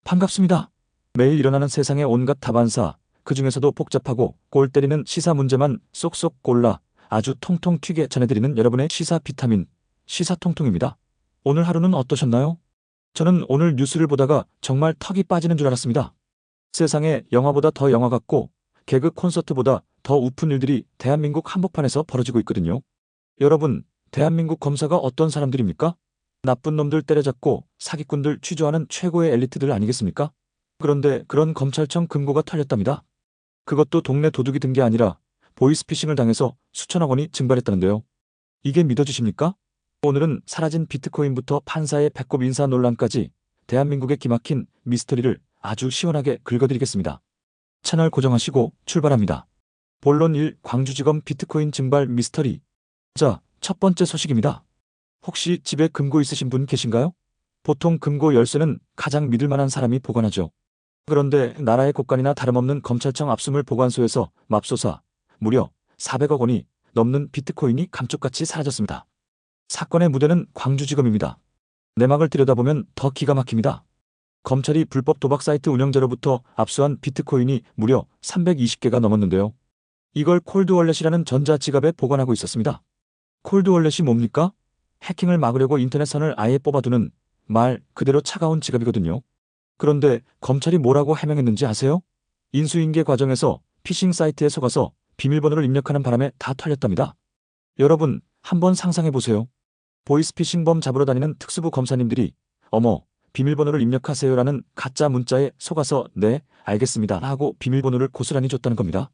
반갑습니다. 매일 일어나는 세상의 온갖 다반사, 그중에서도 복잡하고 골 때리는 시사 문제만 쏙쏙 골라 아주 통통 튀게 전해드리는 여러분의 시사 비타민, 시사통통입니다. 오늘 하루는 어떠셨나요? 저는 오늘 뉴스를 보다가 정말 턱이 빠지는 줄 알았습니다. 세상에 영화보다 더 영화 같고 개그 콘서트보다 더 우픈 일들이 대한민국 한복판에서 벌어지고 있거든요. 여러분, 대한민국 검사가 어떤 사람들입니까? 나쁜 놈들 때려잡고 사기꾼들 취조하는 최고의 엘리트들 아니겠습니까? 그런데 그런 검찰청 금고가 털렸답니다. 그것도 동네 도둑이 든 게 아니라 보이스피싱을 당해서 수천억 원이 증발했다는데요. 이게 믿어지십니까? 오늘은 사라진 비트코인부터 판사의 배꼽 인사 논란까지 대한민국의 기막힌 미스터리를 아주 시원하게 긁어드리겠습니다. 채널 고정하시고 출발합니다. 본론 1 광주지검 비트코인 증발 미스터리. 자, 첫 번째 소식입니다. 혹시 집에 금고 있으신 분 계신가요? 보통 금고 열쇠는 가장 믿을 만한 사람이 보관하죠. 그런데 나라의 곳간이나 다름없는 검찰청 압수물 보관소에서 맙소사 무려 400억 원이 넘는 비트코인이 감쪽같이 사라졌습니다. 사건의 무대는 광주지검입니다. 내막을 들여다보면 더 기가 막힙니다. 검찰이 불법 도박 사이트 운영자로부터 압수한 비트코인이 무려 320개가 넘었는데요. 이걸 콜드월렛이라는 전자지갑에 보관하고 있었습니다. 콜드월렛이 뭡니까? 해킹을 막으려고 인터넷선을 아예 뽑아두는 말 그대로 차가운 지갑이거든요. 그런데 검찰이 뭐라고 해명했는지 아세요? 인수인계 과정에서 피싱 사이트에 속아서 비밀번호를 입력하는 바람에 다 털렸답니다. 여러분, 한번 상상해보세요. 보이스피싱범 잡으러 다니는 특수부 검사님들이 어머, 비밀번호를 입력하세요라는 가짜 문자에 속아서 네, 알겠습니다 하고 비밀번호를 고스란히 줬다는 겁니다.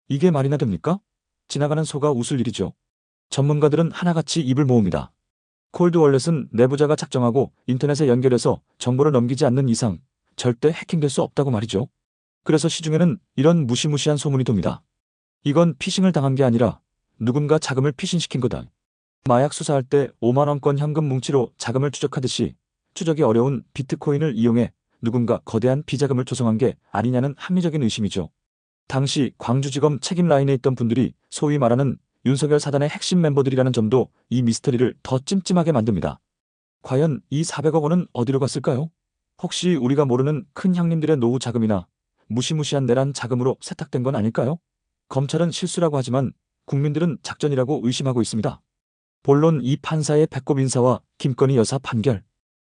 이게 말이나 됩니까? 지나가는 소가 웃을 일이죠. 전문가들은 하나같이 입을 모읍니다. 콜드월렛은 내부자가 작정하고 인터넷에 연결해서 정보를 넘기지 않는 이상 절대 해킹될 수 없다고 말이죠. 그래서 시중에는 이런 무시무시한 소문이 돕니다. 이건 피싱을 당한 게 아니라 누군가 자금을 피신시킨 거다. 마약 수사할 때 5만 원권 현금 뭉치로 자금을 추적하듯이 추적이 어려운 비트코인을 이용해 누군가 거대한 비자금을 조성한 게 아니냐는 합리적인 의심이죠. 당시 광주지검 책임 라인에 있던 분들이 소위 말하는 윤석열 사단의 핵심 멤버들이라는 점도 이 미스터리를 더 찜찜하게 만듭니다. 과연 이 400억 원은 어디로 갔을까요? 혹시 우리가 모르는 큰 형님들의 노후 자금이나 무시무시한 내란 자금으로 세탁된 건 아닐까요? 검찰은 실수라고 하지만 국민들은 작전이라고 의심하고 있습니다. 본론 이 판사의 배꼽 인사와 김건희 여사 판결.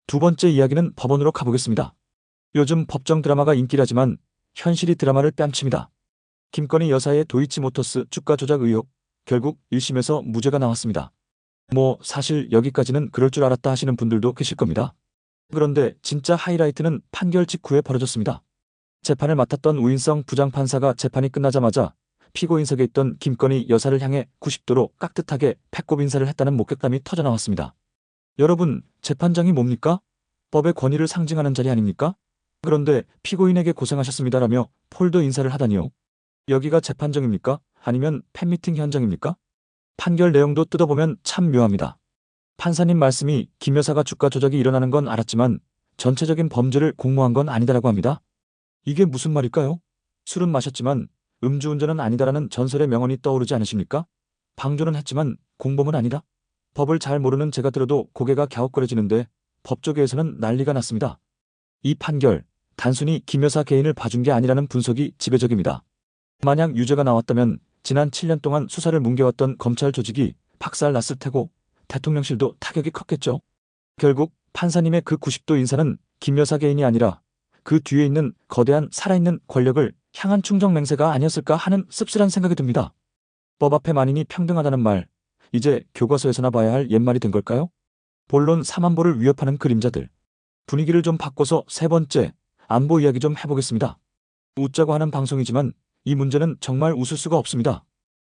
두 번째 이야기는 법원으로 가보겠습니다. 요즘 법정 드라마가 인기라지만 현실이 드라마를 뺨칩니다. 김건희 여사의 도이치모터스 주가 조작 의혹. 결국 1심에서 무죄가 나왔습니다. 사실 여기까지는 그럴 줄 알았다 하시는 분들도 계실 겁니다. 그런데 진짜 하이라이트는 판결 직후에 벌어졌습니다. 재판을 맡았던 우인성 부장판사가 재판이 끝나자마자 피고인석에 있던 김건희 여사를 향해 90도로 깍듯하게 배꼽 인사를 했다는 목격담이 터져나왔습니다. 여러분, 재판장이 뭡니까? 법의 권위를 상징하는 자리 아닙니까? 그런데 피고인에게 고생하셨습니다라며 폴더 인사를 하다니요. 여기가 재판정입니까? 아니면 팬미팅 현장입니까? 판결 내용도 뜯어보면 참 묘합니다. 판사님 말씀이 김 여사가 주가 조작이 일어나는 건 알았지만 전체적인 범죄를 공모한 건 아니다라고 합니다. 이게 무슨 말일까요? 술은 마셨지만 음주운전은 아니다라는 전설의 명언이 떠오르지 않으십니까? 방조는 했지만 공범은 아니다. 법을 잘 모르는 제가 들어도 고개가 갸웃거려지는데 법조계에서는 난리가 났습니다. 이 판결, 단순히 김 여사 개인을 봐준 게 아니라는 분석이 지배적입니다. 만약 유죄가 나왔다면 지난 7년 동안 수사를 뭉개왔던 검찰 조직이 박살났을 테고 대통령실도 타격이 컸겠죠. 결국 판사님의 그 90도 인사는 김 여사 개인이 아니라 그 뒤에 있는 거대한 살아있는 권력을 향한 충정 맹세가 아니었을까 하는 씁쓸한 생각이 듭니다. 법 앞에 만인이 평등하다는 말, 이제 교과서에서나 봐야 할 옛말이 된 걸까요? 본론 3안보를 위협하는 그림자들. 분위기를 좀 바꿔서 세 번째, 안보 이야기 좀 해보겠습니다. 웃자고 하는 방송이지만 이 문제는 정말 웃을 수가 없습니다.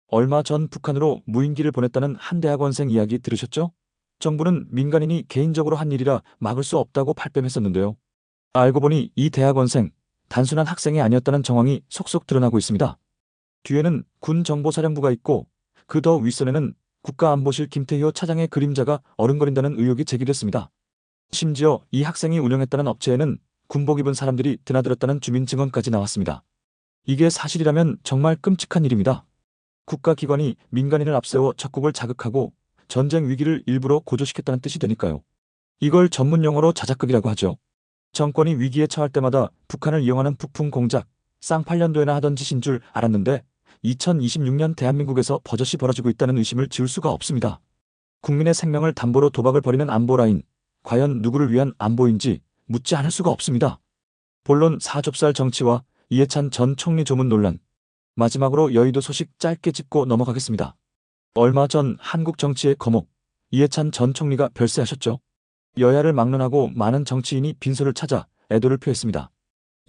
얼마 전 북한으로 무인기를 보냈다는 한 대학원생 이야기 들으셨죠? 정부는 민간인이 개인적으로 한 일이라 막을 수 없다고 발뺌했었는데요. 알고 보니 이 대학원생, 단순한 학생이 아니었다는 정황이 속속 드러나고 있습니다. 뒤에는 군정보사령부가 있고 그 더 윗선에는 국가안보실 김태효 차장의 그림자가 어른거린다는 의혹이 제기됐습니다. 심지어 이 학생이 운영했다는 업체에는 군복 입은 사람들이 드나들었다는 주민 증언까지 나왔습니다. 이게 사실이라면 정말 끔찍한 일입니다. 국가기관이 민간인을 앞세워 적국을 자극하고 전쟁 위기를 일부러 고조시켰다는 뜻이 되니까요. 이걸 전문 용어로 자작극이라고 하죠. 정권이 위기에 처할 때마다 북한을 이용하는 북풍 공작, 쌍팔년도에나 하던 짓인 줄 알았는데 2026년 대한민국에서 버젓이 벌어지고 있다는 의심을 지울 수가 없습니다. 국민의 생명을 담보로 도박을 벌이는 안보라인, 과연 누구를 위한 안보인지 묻지 않을 수가 없습니다. 본론 4좁쌀 정치와 이해찬 전 총리 조문 논란. 마지막으로 여의도 소식 짧게 짚고 넘어가겠습니다. 얼마 전 한국 정치의 거목, 이해찬 전 총리가 별세하셨죠. 여야를 막론하고 많은 정치인이 빈소를 찾아 애도를 표했습니다.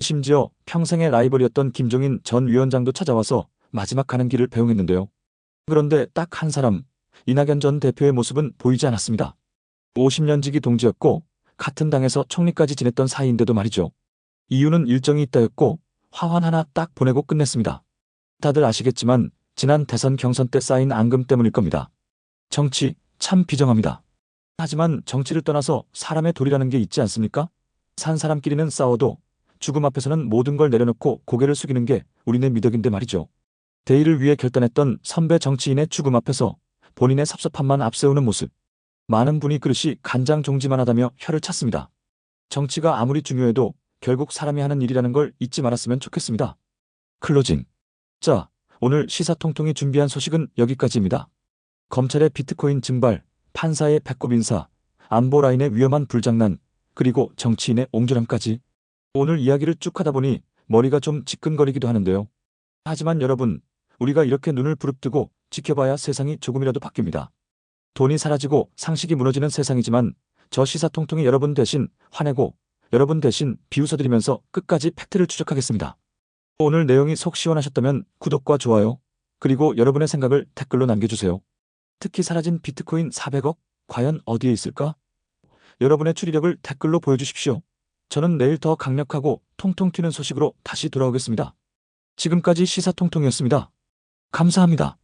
심지어 평생의 라이벌이었던 김종인 전 위원장도 찾아와서 마지막 가는 길을 배웅했는데요. 그런데 딱 한 사람, 이낙연 전 대표의 모습은 보이지 않았습니다. 50년 지기 동지였고 같은 당에서 총리까지 지냈던 사이인데도 말이죠. 이유는 일정이 있다였고 화환 하나 딱 보내고 끝냈습니다. 다들 아시겠지만 지난 대선 경선 때 쌓인 앙금 때문일 겁니다. 정치 참 비정합니다. 하지만 정치를 떠나서 사람의 도리라는 게 있지 않습니까? 산 사람끼리는 싸워도 죽음 앞에서는 모든 걸 내려놓고 고개를 숙이는 게 우리네 미덕인데 말이죠. 대의를 위해 결단했던 선배 정치인의 죽음 앞에서 본인의 섭섭함만 앞세우는 모습. 많은 분이 그릇이 간장종지만 하다며 혀를 찼습니다. 정치가 아무리 중요해도 결국 사람이 하는 일이라는 걸 잊지 말았으면 좋겠습니다. 클로징. 자, 오늘 시사통통이 준비한 소식은 여기까지입니다. 검찰의 비트코인 증발, 판사의 배꼽 인사, 안보라인의 위험한 불장난, 그리고 정치인의 옹졸함까지. 오늘 이야기를 쭉 하다 보니 머리가 좀 지끈거리기도 하는데요. 하지만 여러분, 우리가 이렇게 눈을 부릅뜨고 지켜봐야 세상이 조금이라도 바뀝니다. 돈이 사라지고 상식이 무너지는 세상이지만 저 시사통통이 여러분 대신 화내고 여러분 대신 비웃어드리면서 끝까지 팩트를 추적하겠습니다. 오늘 내용이 속 시원하셨다면 구독과 좋아요, 그리고 여러분의 생각을 댓글로 남겨주세요. 특히 사라진 비트코인 400억? 과연 어디에 있을까? 여러분의 추리력을 댓글로 보여주십시오. 저는 내일 더 강력하고 통통 튀는 소식으로 다시 돌아오겠습니다. 지금까지 시사통통이었습니다. 감사합니다.